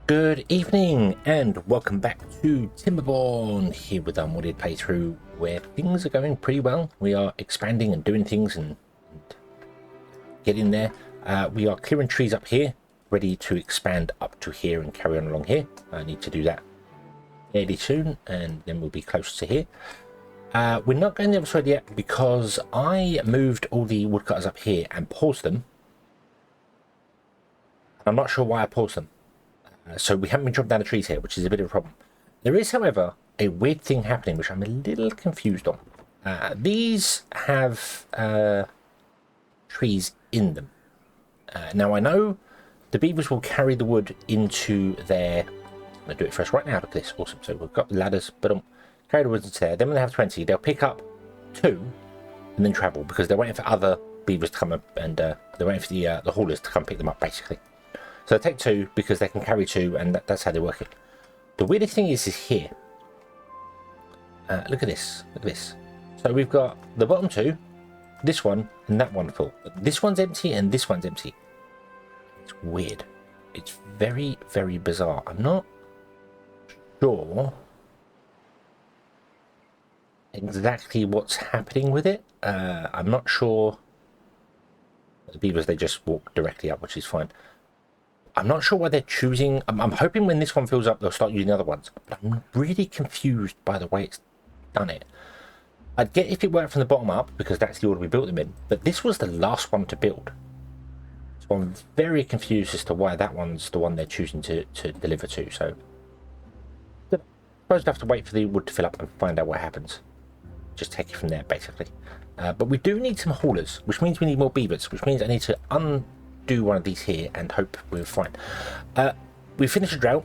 Good evening and welcome back to Timberborn, here with our modded playthrough where things are going pretty well. We are expanding and doing things and getting there. We are clearing trees up here, ready to expand up to here and carry on along here. I need to do that fairly soon and then we'll be close to here. We're not going the other side yet because I moved all the woodcutters up here and paused them. I'm not sure why I paused them. So we haven't been chopping down the trees here, which is a bit of a problem. There is, however, a weird thing happening, which I'm a little confused on. These have trees in them. Now, I know the beavers will carry the wood into their... I'm going to do it for us right now. Look at this. Awesome. So we've got the ladders, but carry the wood into there. Then when they have 20, they'll pick up 2 and then travel because they're waiting for other beavers to come up and they're waiting for the haulers to come pick them up, basically. So they take 2 because they can carry 2 and that's how they work it. The weirdest thing is here. Look at this. Look at this. So we've got the bottom 2, this one and that one full. This one's empty and this one's empty. It's weird. It's very, very bizarre. I'm not sure exactly what's happening with it. I'm not sure. The beavers, they just walk directly up, which is fine. I'm not sure why they're choosing. I'm hoping when this one fills up, they'll start using the other ones. But I'm really confused by the way it's done it. I'd get if it worked from the bottom up, because that's the order we built them in. But this was the last one to build. So I'm very confused as to why that one's the one they're choosing to deliver to. So I suppose I have to wait for the wood to fill up and find out what happens. Just take it from there, basically. But we do need some haulers, which means we need more beavers, which means I need to do one of these here and hope we're fine. We finished a drought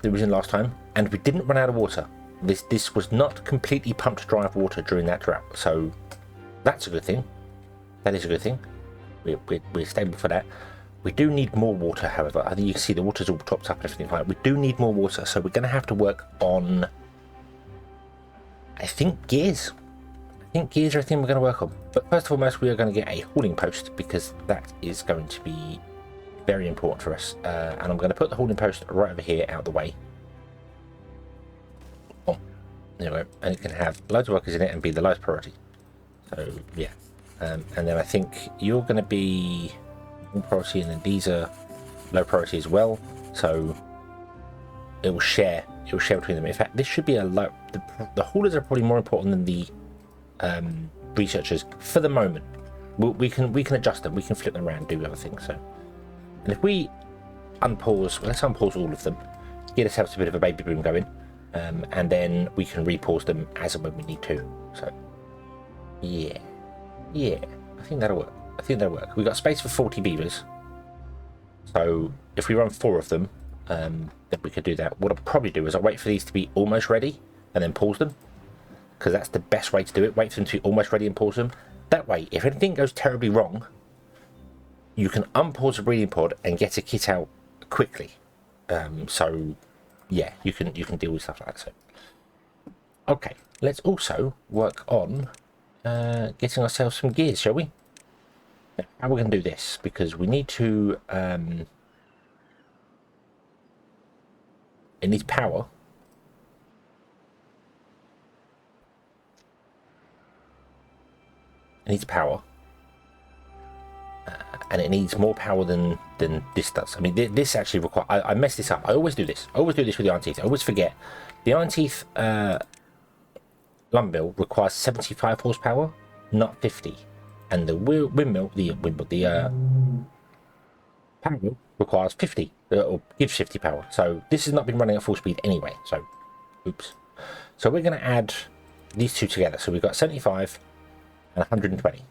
that was in last time and we didn't run out of water. This was not completely pumped dry of water during that drought, so that's a good thing. That is a good thing. We're stable for that. We do need more water, however. I think you can see the water's all topped up and everything like that. We do need more water, so we're going to have to work on, I think, gears. I think gears are everything we're going to work on. But first and foremost, we are going to get a hauling post because that is going to be very important for us. And I'm going to put the hauling post right over here out of the way. Oh, there we go. And it can have loads of workers in it and be the lowest priority. So, yeah. And then I think you're going to be low priority and then these are low priority as well. So it will share. It will share between them. In fact, this should be a low... The haulers are probably more important than the researchers for the moment. We can adjust them, we can flip them around, do other things. So, and if we unpause, well, let's unpause all of them, get ourselves a bit of a baby boom going, and then we can repause them as and when we need to. So yeah, I think that'll work. We've got space for 40 beavers, so if we run 4 of them, then we could do that. What I'll probably do is I'll wait for these to be almost ready and then pause them, because that's the best way to do it. Wait for them to be almost ready and pause them. That way, if anything goes terribly wrong, you can unpause the breeding pod and get a kit out quickly. So yeah, you can deal with stuff like that. So okay, let's also work on getting ourselves some gears, shall we? Now, how are we going to do this? Because we need to it needs power. It needs power, and it needs more power than this does. I mean, this actually requires... I messed this up. I always do this. I always do this with the iron teeth. I always forget. The iron teeth lumber mill requires 75 horsepower, not 50. And the windmill, the power mill requires 50, or gives 50 power. So this has not been running at full speed anyway. So, oops. So we're going to add these two together. So we've got 75... and 120. I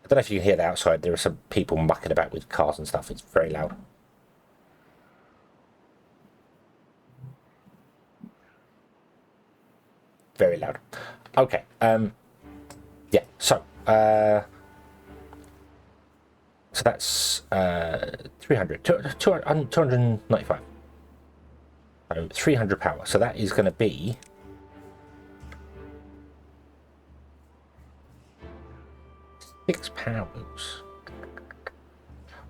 don't know if you can hear that outside. There are some people mucking about with cars and stuff. It's very loud. Very loud. Okay. Yeah. So that's 300, 295. So 300 power. So that is going to be 6 pounds.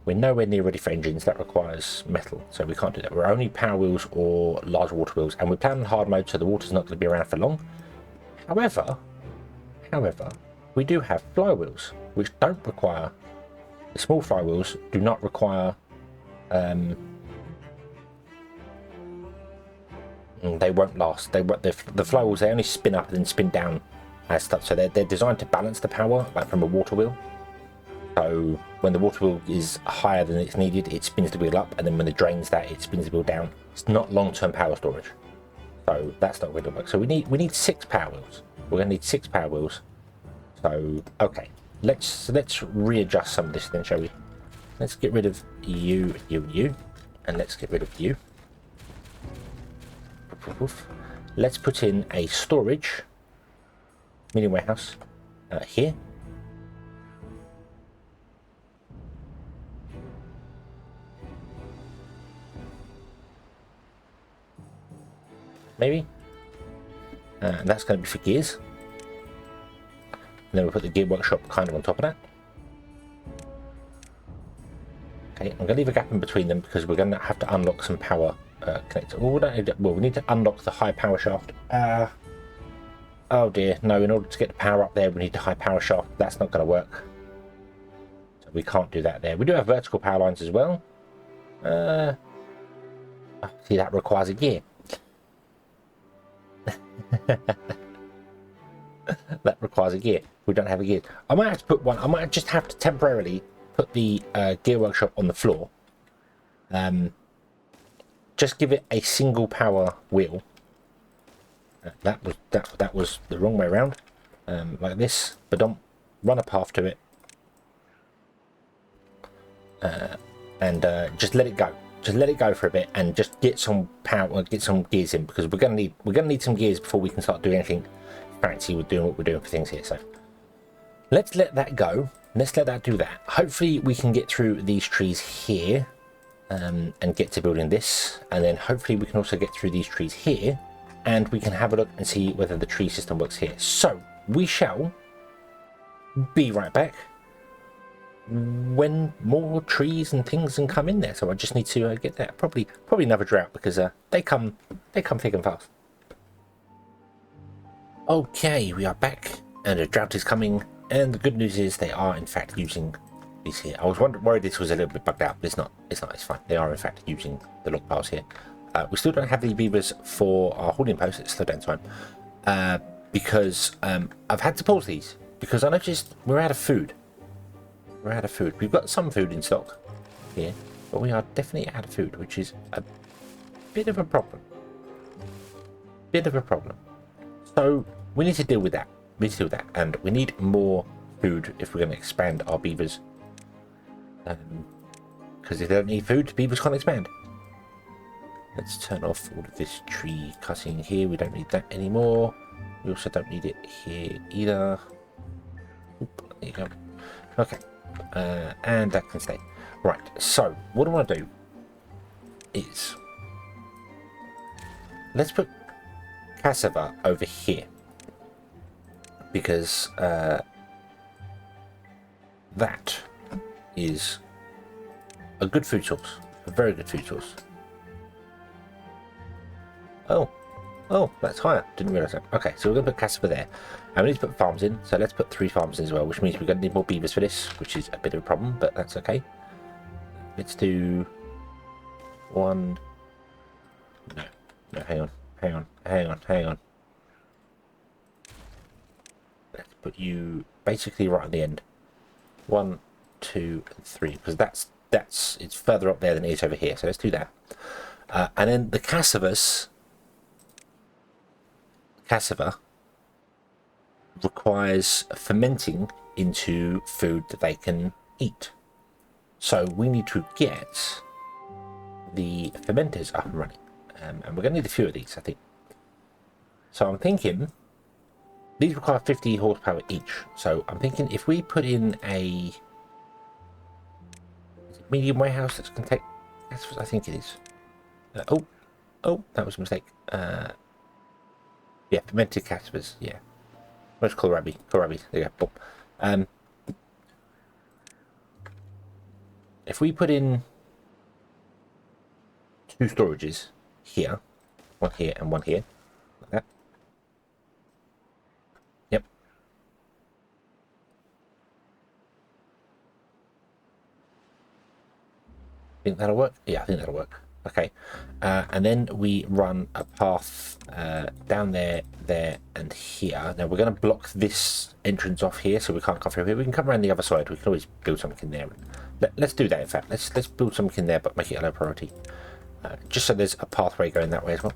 We're nowhere near ready for engines. That requires metal, so we can't do that. We're only power wheels or large water wheels, and we're playing on hard mode, so the water's not going to be around for long. However, we do have flywheels, which don't require... The small flywheels do not require... they won't last. The flywheels, they only spin up and then spin down as stuff, so they're designed to balance the power, like from a water wheel. So when the water wheel is higher than it's needed, it spins the wheel up, and then when it drains that, it spins the wheel down. It's not long-term power storage, so that's not going to work. So we need 6 power wheels. We're going to need 6 power wheels. So okay, let's readjust some of this then, shall we? Let's get rid of you, and let's get rid of you. Let's put in a storage medium warehouse here. Maybe. And that's going to be for gears. And then we'll put the gear workshop kind of on top of that. Okay, I'm going to leave a gap in between them because we're going to have to unlock some power connector. Well, we need to unlock the high power shaft. Oh dear, no, in order to get the power up there, we need the high power shaft. That's not going to work. So we can't do that there. We do have vertical power lines as well. See, that requires a gear. That requires a gear. We don't have a gear. I might have to put one. I might just have to temporarily put the gear workshop on the floor. Just give it a single power wheel. That was the wrong way around. Like this, but don't run a path to it, and just let it go. Just let it go for a bit, and just get some power, get some gears in, because we're gonna need some gears before we can start doing anything fancy with doing what we're doing for things here. So let's let that go. Let's let that do that. Hopefully we can get through these trees here, and get to building this, and then hopefully we can also get through these trees here, and we can have a look and see whether the tree system works here. So we shall be right back when more trees and things can come in there. So I just need to get that. Probably another drought, because they come thick and fast. Okay, we are back, and a drought is coming, and the good news is they are in fact using these here. I was worried this was a little bit bugged out, but it's not. It's fine. They are in fact using the log piles here. We still don't have the beavers for our holding posts. It's slow down time, because I've had to pause these because I noticed we're out of food. We're out of food. We've got some food in stock here, but we are definitely out of food, which is a bit of a problem. So we need to deal with that. And we need more food if we're going to expand our beavers. Because if they don't need food, beavers can't expand. Let's turn off all of this tree cutting here. We don't need that anymore. We also don't need it here either. Oop, there you go. Okay. And that can stay. Right, so what I want to do is let's put cassava over here, because that is a good food source, a very good food source. Oh, that's higher. Didn't realize that. Okay, so we're going to put cassava there. And we need to put farms in, so let's put 3 farms in as well, which means we're going to need more beavers for this, which is a bit of a problem, but that's okay. Let's do 1. No, hang on. Let's put you basically right at the end. 1, 2, and 3, because it's further up there than it is over here, so let's do that. And then the cassava requires fermenting into food that they can eat. So we need to get the fermenters up and running. And we're going to need a few of these, I think. So I'm thinking these require 50 horsepower each. So I'm thinking if we put in a medium warehouse that can take... I think it is. Oh, that was a mistake. Yeah, fermented cassavas, yeah. Where's kohlrabi? Kohlrabi, there you go. if we put in 2 storages here, one here and one here, like that. Yep. Think that'll work? Yeah, I think that'll work. Okay. And then we run a path down there, and here. Now we're going to block this entrance off here, so we can't come through here. We can come around the other side. We can always build something in there. Let's do that, in fact. Let's build something in there, but make it a low priority. Just so there's a pathway going that way as well.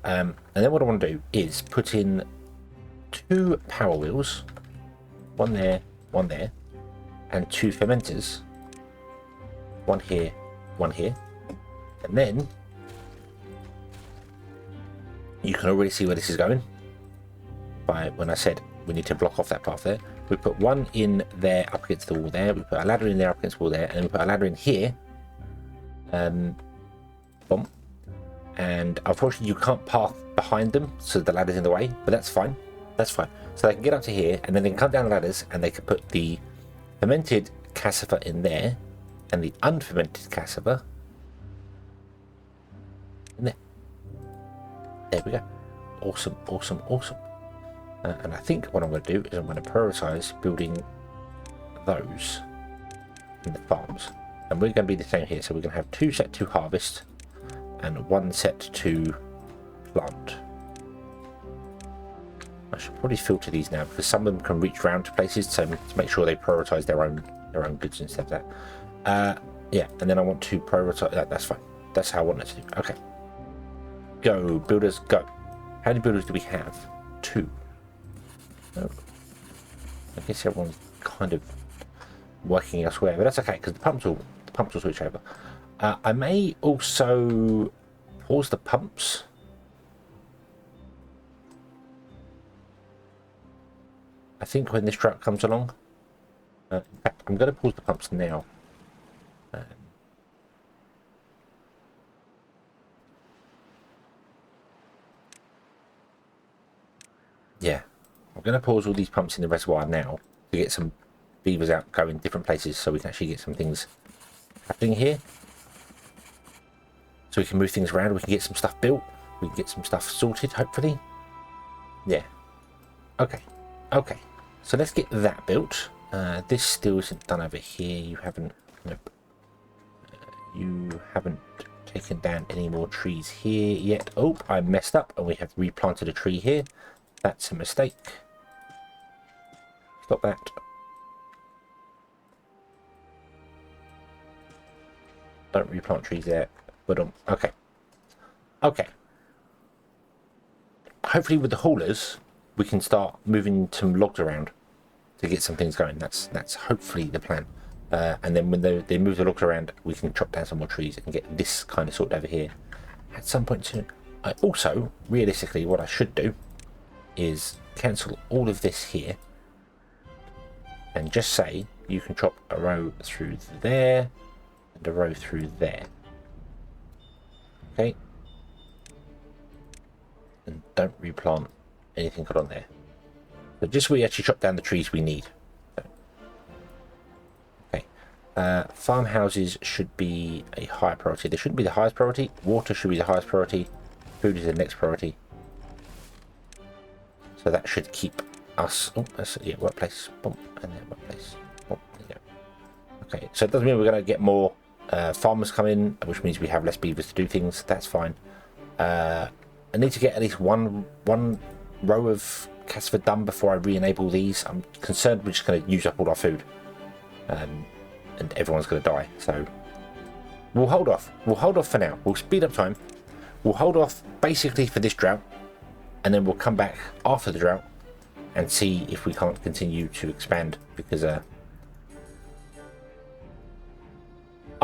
And then what I want to do is put in 2 power wheels, one there, and 2 fermenters, one here, one here. And then you can already see where this is going by when I said we need to block off that path there. We put one in there up against the wall there, we put a ladder in there up against the wall there, and then we put a ladder in here. Boom. And unfortunately you can't path behind them, so the ladder's in the way, but that's fine. That's fine. So they can get up to here, and then they can come down the ladders, and they can put the fermented cassava in there, and the unfermented cassava in there. There we go. Awesome, awesome, awesome. And I think what I'm going to do is I'm going to prioritize building those in the farms. And we're going to be the same here. So we're going to have 2 set to harvest and 1 set to plant. I should probably filter these now because some of them can reach round to places, so to make sure they prioritize their own goods instead of that. Yeah, and then I want to prioritize that. That's fine. That's how I want it to do. Okay. Go, builders, go. How many builders do we have? 2. Oh. I guess everyone's kind of working elsewhere, but that's okay because the pumps will switch over. I may also pause the pumps. I think when this truck comes along. In fact, I'm going to pause the pumps now. Yeah, I'm going to pause all these pumps in the reservoir now to get some beavers out going different places so we can actually get some things happening here. So we can move things around, we can get some stuff built, we can get some stuff sorted, hopefully. Yeah. Okay. Okay. So let's get that built. This still isn't done over here. You haven't... Nope. You haven't taken down any more trees here yet. Oh, I messed up and we have replanted a tree here. That's a mistake. Stop that. Don't replant trees there. But okay. Okay. Hopefully with the haulers, we can start moving some logs around to get some things going. That's hopefully the plan. And then when they move the logs around, we can chop down some more trees and get this kind of sorted over here at some point soon. I also, realistically, what I should do is cancel all of this here and just say you can chop a row through there and a row through there. Okay. And don't replant anything got on there. So just so we actually chop down the trees we need. Okay. Farmhouses should be a higher priority. They shouldn't be the highest priority. Water should be the highest priority. Food is the next priority. So that should keep us... Oh, that's, yeah, workplace. Boom. And then workplace. Boom. There you go. Okay, so it doesn't mean we're going to get more farmers come in, which means we have less beavers to do things. That's fine. I need to get at least one row of cassava done before I re-enable these. I'm concerned we're just going to use up all our food. And everyone's going to die. So we'll hold off. We'll hold off for now. We'll speed up time. We'll hold off basically for this drought. And then we'll come back after the drought and see if we can't continue to expand, because I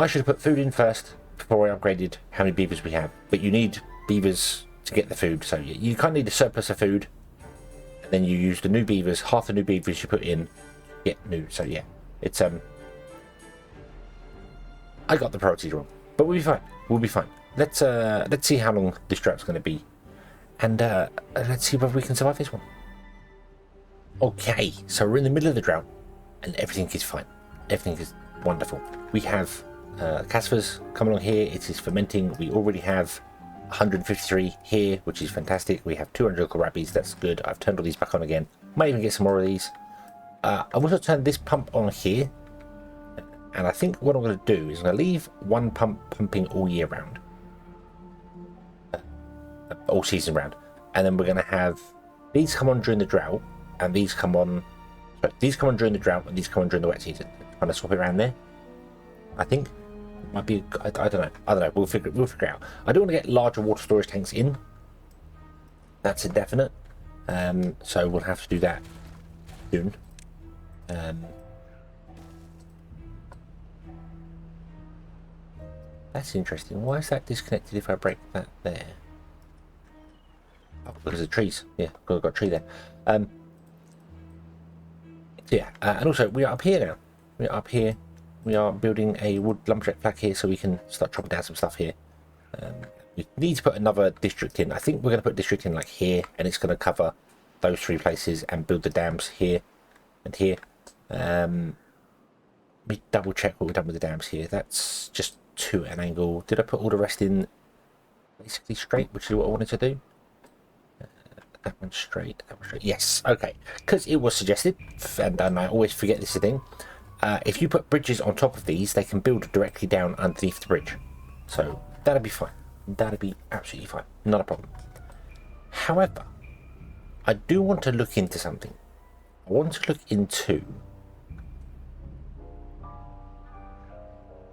should have put food in first before I upgraded how many beavers we have. But you need beavers to get the food, so you kind of need a surplus of food, and then you use the new beavers, half the new beavers you put in, get new. So yeah, it's I got the priorities wrong, but we'll be fine. We'll be fine. Let's see how long this drought's going to be. And let's see whether we can survive this one. Okay, so we're in the middle of the drought, and everything is fine. Everything is wonderful. We have Cassavas come along here. It is fermenting. We already have 153 here, which is fantastic. We have 200 kohlrabies. That's good. I've turned all these back on again. Might even get some more of these. I've also turned this pump on here. And I think what I'm going to do is I'm going to leave one pump pumping all year round. All season round. And then we're going to have these come on during the drought. And these come on... Sorry, these come on during the drought and these come on during the wet season. Kind of swap it around there. I think. Might be... I don't know. We'll figure it out. I do want to get larger water storage tanks in. That's indefinite. So we'll have to do that soon. That's interesting. Why is that disconnected if I break that there? Oh, because of the trees. Yeah, I've got a tree there. Yeah, and also we are up here now. We are up here. We are building a wood lumberjack flag here so we can start chopping down some stuff here. We need to put another district in. I think we're going to put a district in like here, and it's going to cover those 3 places and build the dams here and here. Let me double check what we've done with the dams here. That's just to an angle. Did I put all the rest in basically straight, which is what I wanted to do? That one straight, that one straight. Yes, okay. Because it was suggested, and I always forget this is a thing. If you put bridges on top of these, they can build directly down underneath the bridge. So that'd be fine. That'd be absolutely fine. Not a problem. However, I do want to look into something. I want to look into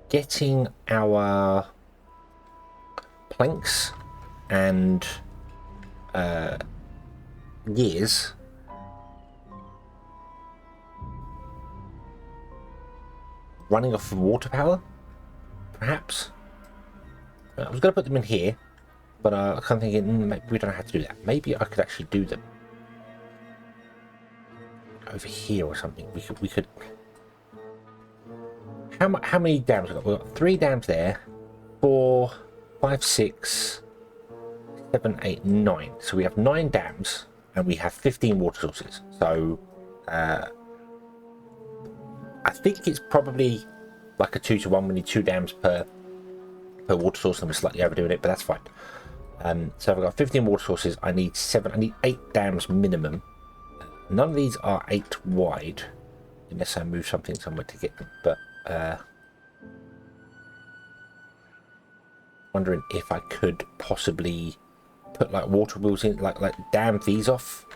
getting our planks and gears running off of water power, perhaps. I was going to put them in here, but I'm kind of thinking maybe we don't know how to do that. Maybe I could actually do them over here or something. We could. How many dams have we got? We've got 3 dams there. 4, 5, 6, 7, 8, 9. So we have 9 dams, and we have 15 water sources. So I think it's probably like a 2-to-1. We need 2 dams per water source, and we're slightly overdoing it, but that's fine. So I've got 15 water sources. I need 8 dams minimum. None of these are 8 wide, unless I move something somewhere to get them. But wondering if I could possibly put like water wheels in, like dam these off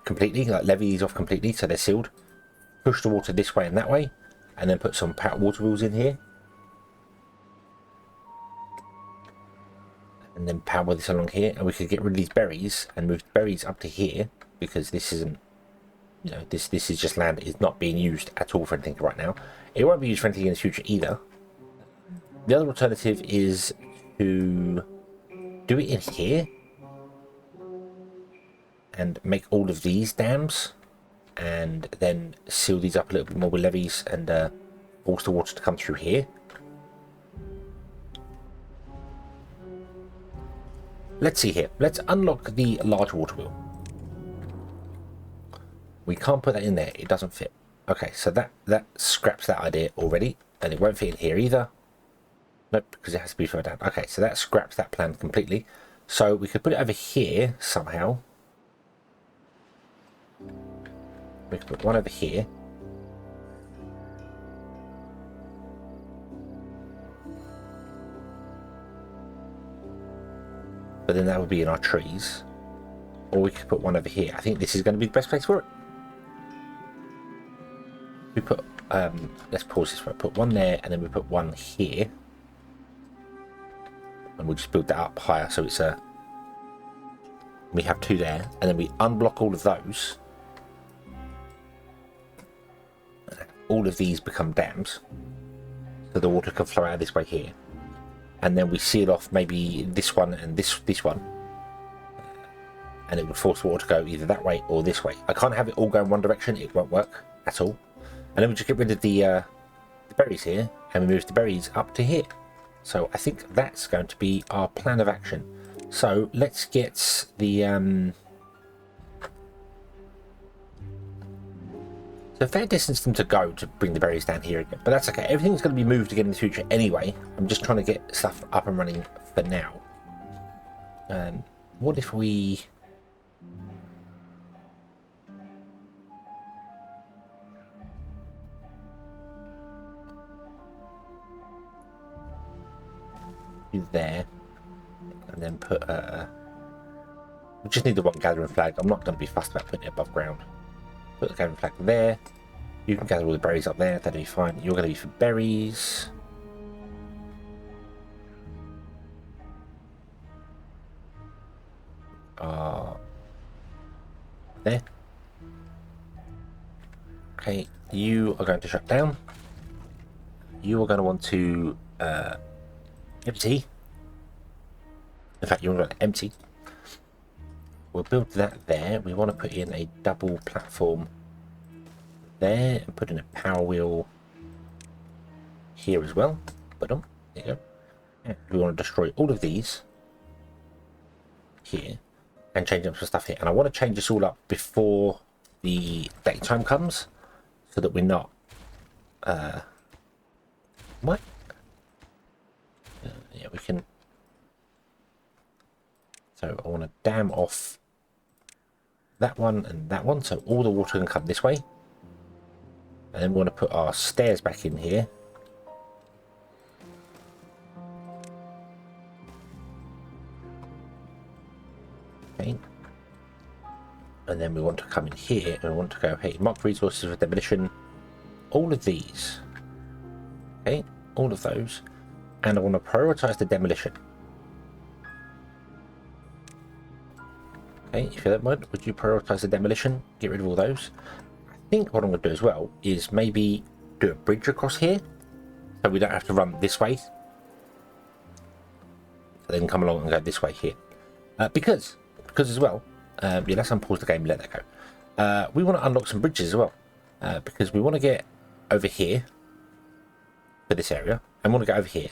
completely, like levy these off completely so they're sealed. Push the water this way and that way, and then put some water wheels in here. And then power this along here, and we could get rid of these berries and move the berries up to here, because this isn't, you know, this is just land that is not being used at all for anything right now. It won't be used for anything in the future either. The other alternative is to do it in here and make all of these dams, and then seal these up a little bit more with levees and force the water to come through here. Let's see here. Let's unlock the large water wheel. We can't put that in there. It doesn't fit. Okay, so that scraps that idea already, and it won't fit in here either. Nope, because it has to be further down. Okay, so that scraps that plan completely. So we could put it over here somehow. We could put one over here. But then that would be in our trees. Or we could put one over here. I think this is going to be the best place for it. We put, let's pause this one. Put one there, and then we put one here. And we'll just build that up higher, so it's a... We have 2 there, and then we unblock all of those. All of these become dams, so the water can flow out this way here. And then we seal off maybe this one and this one, and it would force the water to go either that way or this way. I can't have it all go in one direction. It won't work at all. And then we just get rid of the berries here, and we move the berries up to here. So I think that's going to be our plan of action. So let's get the It's a fair distance for them to go to bring the berries down here again, but that's okay. Everything's going to be moved again in the future anyway. I'm just trying to get stuff up and running for now. What if we... do there, and then put we just need the one gathering flag. I'm not going to be fussed about putting it above ground. Put the gathering flag there. You can gather all the berries up there, that'll be fine. You're going to be for berries. There. Okay, you are going to shut down. You are going to want to empty. In fact, you want to empty. We'll build that there. We want to put in a double platform there and put in a power wheel here as well. But there you go. And we want to destroy all of these here and change up some stuff here. And I want to change this all up before the daytime comes so that we're not what? Yeah, we can. So I want to dam off that one and that one, so all the water can come this way. And then we want to put our stairs back in here. Okay. And then we want to come in here and we want to go, hey, mark resources for demolition. All of these. Okay, all of those. And I want to prioritize the demolition. Okay, if you don't mind, would you prioritize the demolition? Get rid of all those. I think what I'm going to do as well is maybe do a bridge across here, so we don't have to run this way. So then come along and go this way here. Because as well, yeah, let's unpause the game and let that go. We want to unlock some bridges as well, because we want to get over here for this area, and want to go over here.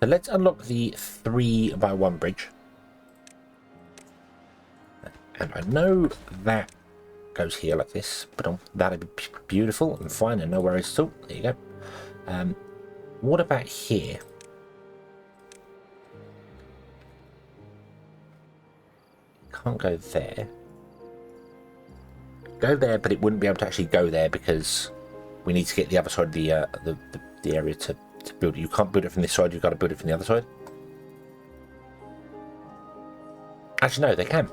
So let's unlock the 3x1 bridge. And I know that goes here like this, but that'd be beautiful and fine and no worries at all. There you go. What about here? Can't go there. Go there, but it wouldn't be able to actually go there because we need to get the other side of the area to build it. You can't build it from this side, you've got to build it from the other side. Actually, no, they can.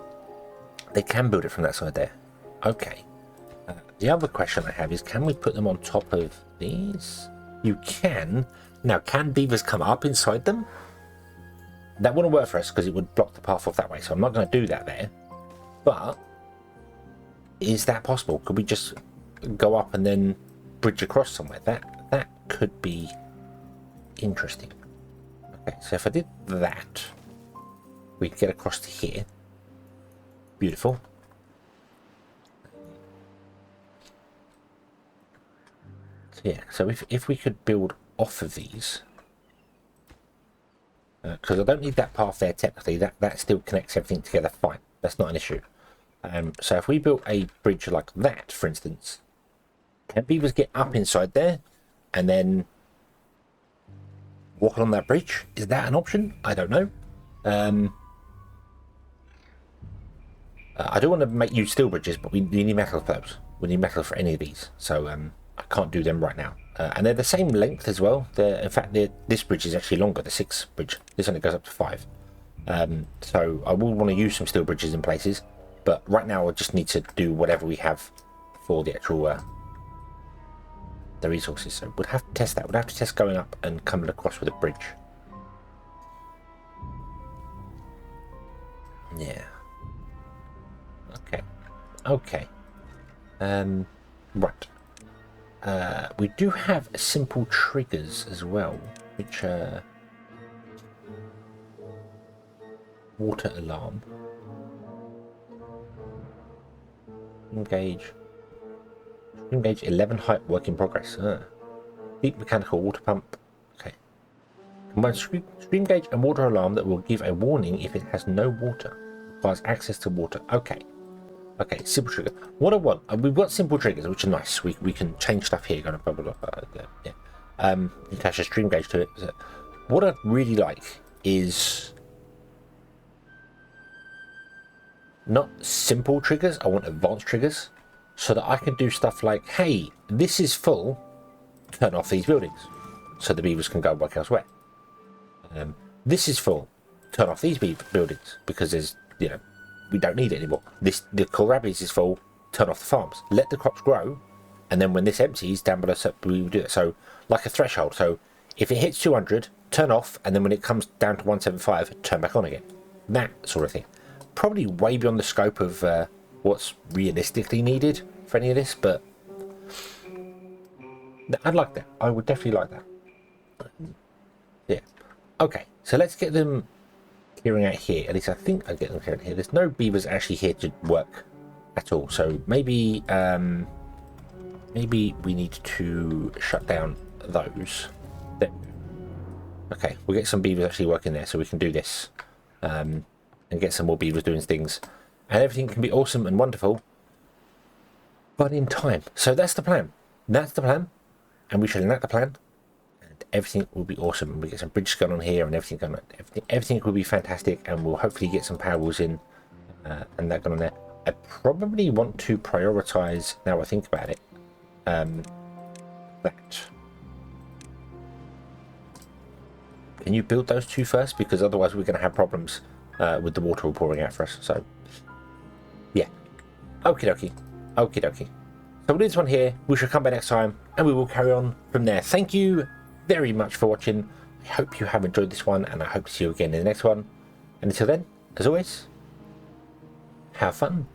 They can build it from that side there. Okay. The other question I have is, can we put them on top of these? You can. Now, can beavers come up inside them? That wouldn't work for us because it would block the path off that way. So I'm not going to do that there. But is that possible? Could we just go up and then bridge across somewhere? That could be interesting. Okay, so if I did that, we could get across to here. Beautiful. So yeah, so if we could build off of these, because I don't need that path there technically, that still connects everything together fine. That's not an issue. So if we built a bridge like that, for instance, can beavers get up inside there and then walk along that bridge? Is that an option? I don't know. I do want to make use steel bridges, but we need metal for those. We need metal for any of these, so I can't do them right now. And they're the same length as well. In fact, this bridge is actually longer, the 6 bridge. This only goes up to 5. So I will want to use some steel bridges in places, but right now I just need to do whatever we have for the actual the resources. So we'll have to test that. We'll have to test going up and coming across with a bridge. Yeah. Okay. Right. We do have simple triggers as well, which water alarm. Engage 11 height work in progress. Deep mechanical water pump. Okay. Combine stream gauge and water alarm that will give a warning if it has no water. Requires access to water. Okay. Okay, simple trigger. What I want, we've got simple triggers, which are nice. We can change stuff here. Going to blah blah blah. Yeah. Attach a stream gauge to it. So what I'd really like is not simple triggers. I want advanced triggers, so that I can do stuff like, hey, this is full. Turn off these buildings, so the beavers can go work elsewhere. This is full. Turn off these buildings because there's, you know, we don't need it anymore. The kohlrabies is full. Turn off the farms. Let the crops grow, and then when this empties down below, we will do it. So like a threshold. So if it hits 200, turn off, and then when it comes down to 175, turn back on again. That sort of thing. Probably way beyond the scope of what's realistically needed for any of this, but I'd like that. I would definitely like that. Yeah. Okay, so let's get them clearing out here. At least I think I get them clearing here. There's no beavers actually here to work at all. So maybe maybe we need to shut down those. There. Okay, we'll get some beavers actually working there, so we can do this and get some more beavers doing things, and everything can be awesome and wonderful, but in time. So that's the plan. That's the plan, and we shall enact the plan. Everything will be awesome, and we get some bridges going on here, and everything going on. Everything will be fantastic, and we'll hopefully get some power wheels in and that going on there. I probably want to prioritize, now I think about it, that. Can you build those two first? Because otherwise we're going to have problems with the water all pouring out for us. So yeah, okie dokie, okie dokie. So we'll do this one here. We shall come back next time, and we will carry on from there. Thank you very much for watching. I hope you have enjoyed this one, and I hope to see you again in the next one. And until then, as always, have fun.